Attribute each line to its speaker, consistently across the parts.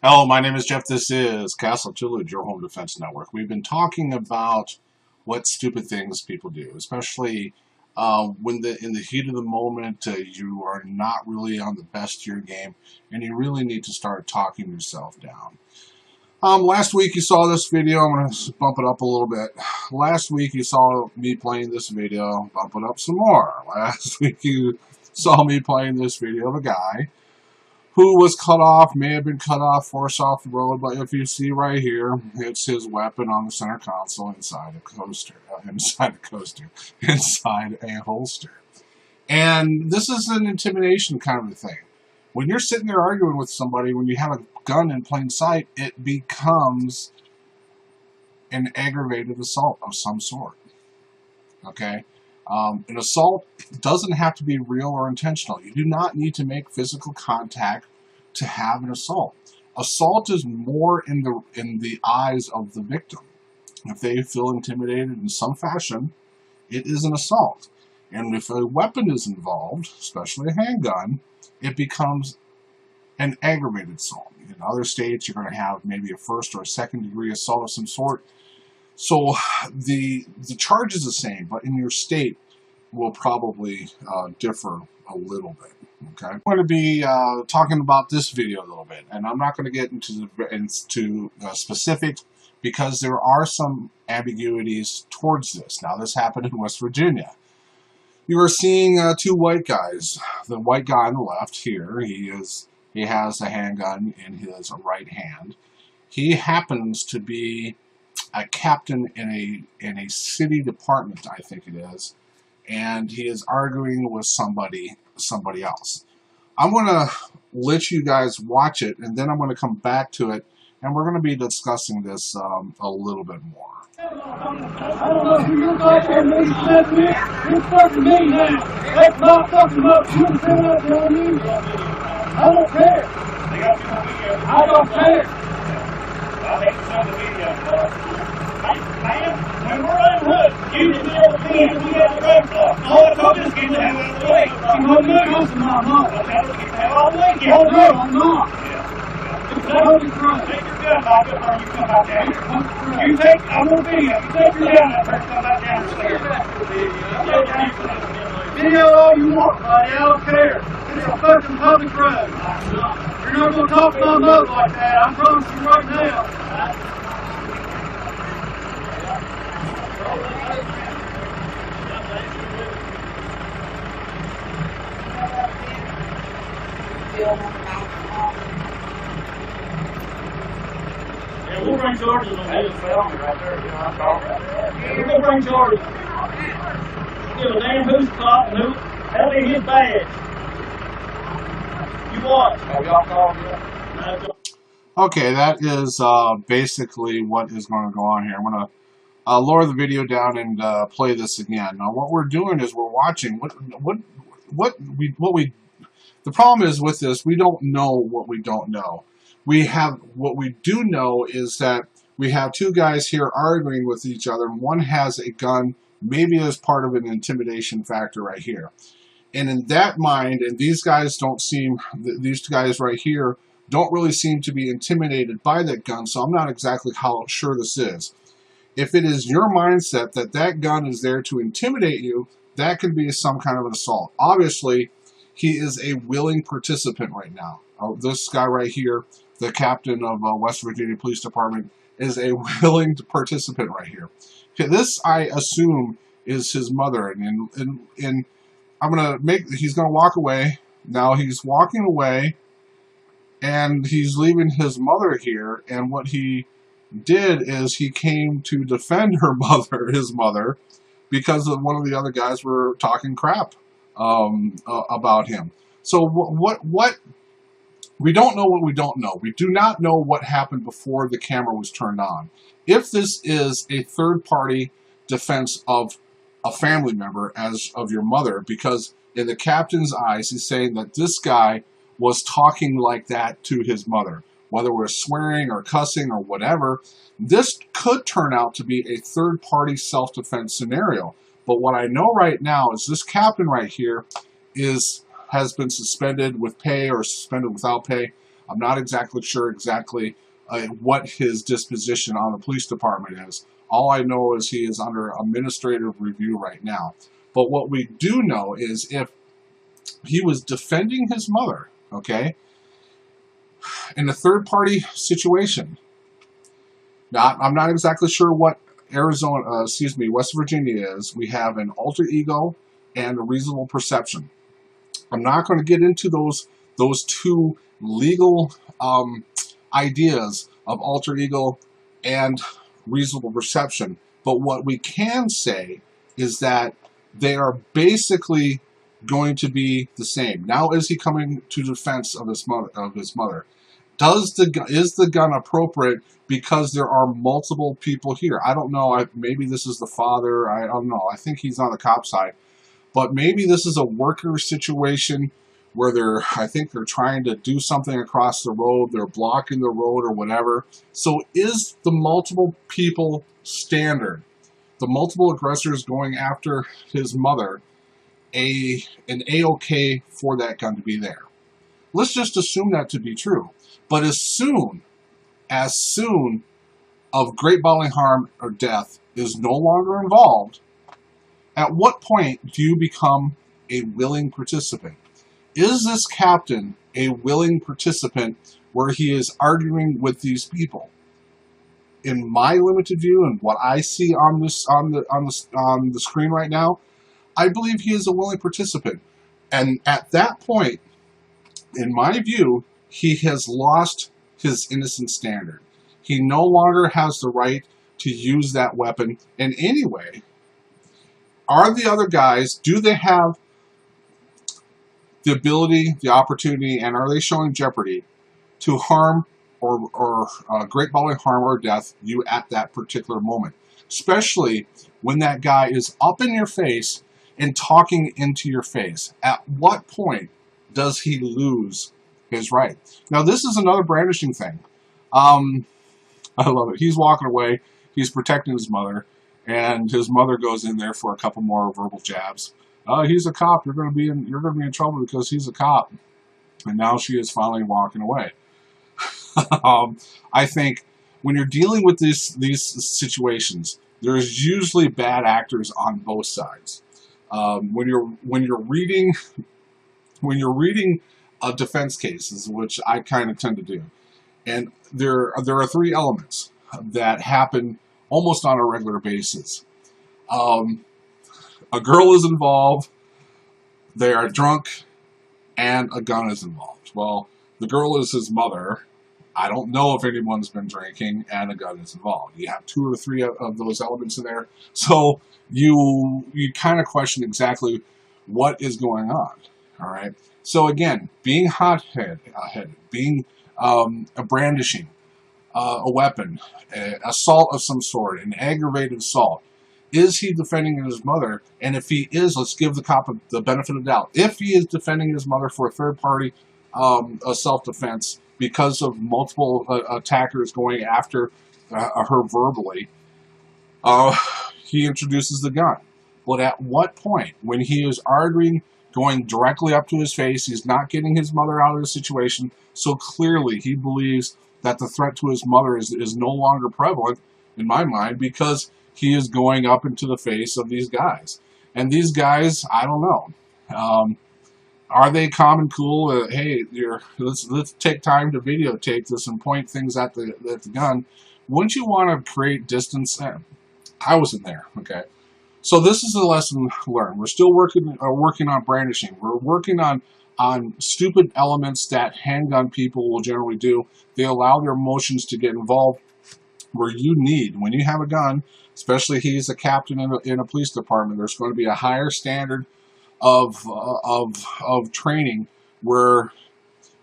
Speaker 1: Hello, my name is Jeff. This is Castle Tutelage, your home defense network. We've been talking about what stupid things people do, especially when in the heat of the moment you are not really on the best of your game, and you really need to start talking yourself down. Last week you saw this video. I'm going to bump it up a little bit. Last week you saw me playing this video. Bump it up some more. Last week you saw me playing this video of a guy who was cut off, may have been cut off, forced off the road, but if you see right here, it's his weapon on the center console inside a coaster, inside a holster. And this is an intimidation kind of a thing. When you're sitting there arguing with somebody, when you have a gun in plain sight, it becomes an aggravated assault of some sort. Okay? An assault doesn't have to be real or intentional. You do not need to make physical contact to have an assault. Assault is more in the eyes of the victim. If they feel intimidated in some fashion, it is an assault. And if a weapon is involved, especially a handgun, it becomes an aggravated assault. In other states, you're going to have maybe a first or a second degree assault of some sort. So the charge is the same, but in your state will probably differ a little bit. Okay, I'm going to be talking about this video a little bit, and I'm not going to get into specifics because there are some ambiguities towards this. Now, this happened in West Virginia. You are seeing two white guys. The white guy on the left here, he has a handgun in his right hand. He happens to be a captain in a city department, I think it is, and he is arguing with somebody else. I'm going to let you guys watch it, and then I'm going to come back to it, and we're going to be discussing this a little bit more.
Speaker 2: I don't know who you're like there, maybe said me. You're fucking me now. That's not fucking up. You can say that, you know what I mean? I don't care. I don't care.
Speaker 3: I hate to send the video. Man, when we're unhooked, you just tell the man we got the roadblock. All I told you is get the hell out of the way.
Speaker 2: You know me, this is my mom.
Speaker 3: Okay, let's get the hell out of the way.
Speaker 2: Oh, no, I'm not. It's that holy Christ.
Speaker 3: Take your gun back up or you come back down here. You take, I'm going to video. You take your gun up or come back down the stairs.
Speaker 2: Video all you want, buddy. I don't care. It's a fucking public road. You're not going to talk to my mother like that. I promise you right now.
Speaker 3: Yeah, we'll bring charges on this felony right there. You know what I'm talking about? We're going to bring charges. Give a damn who's caught and who. That'll be his badge. You watch. Have y'all called yet?
Speaker 1: Okay, that is basically what is going to go on here. I'm going to lower the video down and play this again. Now, what we're doing is we're watching the problem is with this, we don't know what we don't know. What we do know is that we have two guys here arguing with each other, and one has a gun, maybe as part of an intimidation factor right here. And in that mind, and these guys these guys right here don't really seem to be intimidated by that gun, so I'm not exactly how sure this is. If it is your mindset that that gun is there to intimidate you, that could be some kind of an assault. Obviously, he is a willing participant right now. This guy right here, the captain of West Virginia Police Department, is a willing participant right here. Okay, this, I assume, is his mother, and I'm gonna he's gonna walk away. Now he's walking away, and he's leaving his mother here. And what he did is he came to defend his mother, because one of the other guys were talking crap about him. So what we don't know what we don't know. We do not know what happened before the camera was turned on. If this is a third-party defense of a family member, as of your mother, because in the captain's eyes, he's saying that this guy was talking like that to his mother, whether we're swearing or cussing or whatever, this could turn out to be a third-party self-defense scenario. But what I know right now is this captain right here has been suspended with pay or suspended without pay. I'm not exactly sure what his disposition on the police department is. All I know is he is under administrative review right now. But what we do know is if he was defending his mother, okay, in a third-party situation. Now, I'm not exactly sure what West Virginia is. We have an alter ego and a reasonable perception. I'm not going to get into those two legal ideas of alter ego and reasonable perception. But what we can say is that they are basically going to be the same. Now, is he coming to defense of his mother? Is the gun appropriate because there are multiple people here? I don't know. Maybe this is the father. I don't know. I think he's on the cop side. But maybe this is a worker situation where I think they're trying to do something across the road. They're blocking the road or whatever. So is the multiple people standard, the multiple aggressors going after his mother, an A-OK for that gun to be there? Let's just assume that to be true. But as soon of great bodily harm or death is no longer involved, at what point do you become a willing participant? Is this captain a willing participant where he is arguing with these people? In my limited view and what I see on the screen right now, I believe he is a willing participant. And at that point, in my view, he has lost his innocent standard. He no longer has the right to use that weapon in any way. Are the other guys, do they have the ability, the opportunity, and are they showing jeopardy to harm or great bodily harm or death you at that particular moment? Especially when that guy is up in your face and talking into your face. At what point does he lose his right? Now, this is another brandishing thing. I love it. He's walking away. He's protecting his mother. And his mother goes in there for a couple more verbal jabs. He's a cop. You're going to be in trouble because he's a cop. And now she is finally walking away. I think when you're dealing with these situations, there's usually bad actors on both sides. When you're reading defense cases, which I kind of tend to do, and there are three elements that happen almost on a regular basis. A girl is involved, they are drunk, and a gun is involved. Well, the girl is his mother. I don't know if anyone's been drinking, and a gun is involved. You have two or three of those elements in there, so you kind of question exactly what is going on. All right. So again, being hot-headed, being a brandishing a weapon, assault of some sort, an aggravated assault. Is he defending his mother? And if he is, let's give the cop the benefit of the doubt. If he is defending his mother for a third-party self-defense because of multiple attackers going after her verbally, he introduces the gun. But at what point, when he is arguing, going directly up to his face, he's not getting his mother out of the situation, so clearly he believes that the threat to his mother is no longer prevalent, in my mind, because he is going up into the face of these guys. And these guys, I don't know. Are they calm and cool? Hey, let's take time to videotape this and point things at the gun. Wouldn't you want to create distance? I wasn't there, okay? So this is the lesson learned. We're still working on brandishing. We're working on stupid elements that handgun people will generally do. They allow their emotions to get involved where you need. When you have a gun, especially he's a captain in a police department, there's going to be a higher standard of training where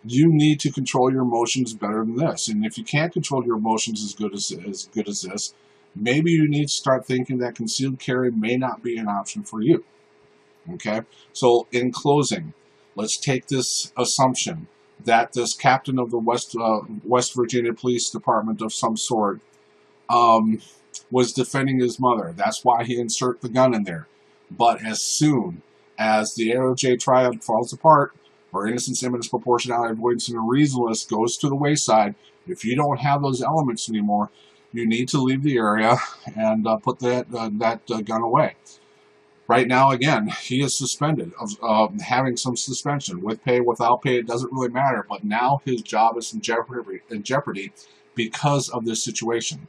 Speaker 1: you need to control your emotions better than this. And if you can't control your emotions as good as this, maybe you need to start thinking that concealed carry may not be an option for you. Okay? So in closing, let's take this assumption that this captain of the West Virginia Police Department of some sort was defending his mother. That's why he inserted the gun in there. But as soon as the AOJ trial falls apart, or innocence, imminence, proportionality, avoidance, and reasonableness goes to the wayside. If you don't have those elements anymore, you need to leave the area and put that gun away. Right now, again, he is suspended of having some suspension with pay, without pay. It doesn't really matter. But now his job is in jeopardy because of this situation.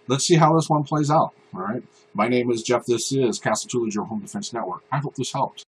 Speaker 1: Let's see how this one plays out. All right. My name is Jeff. This is Castle Tutelage, your home defense network. I hope this helped.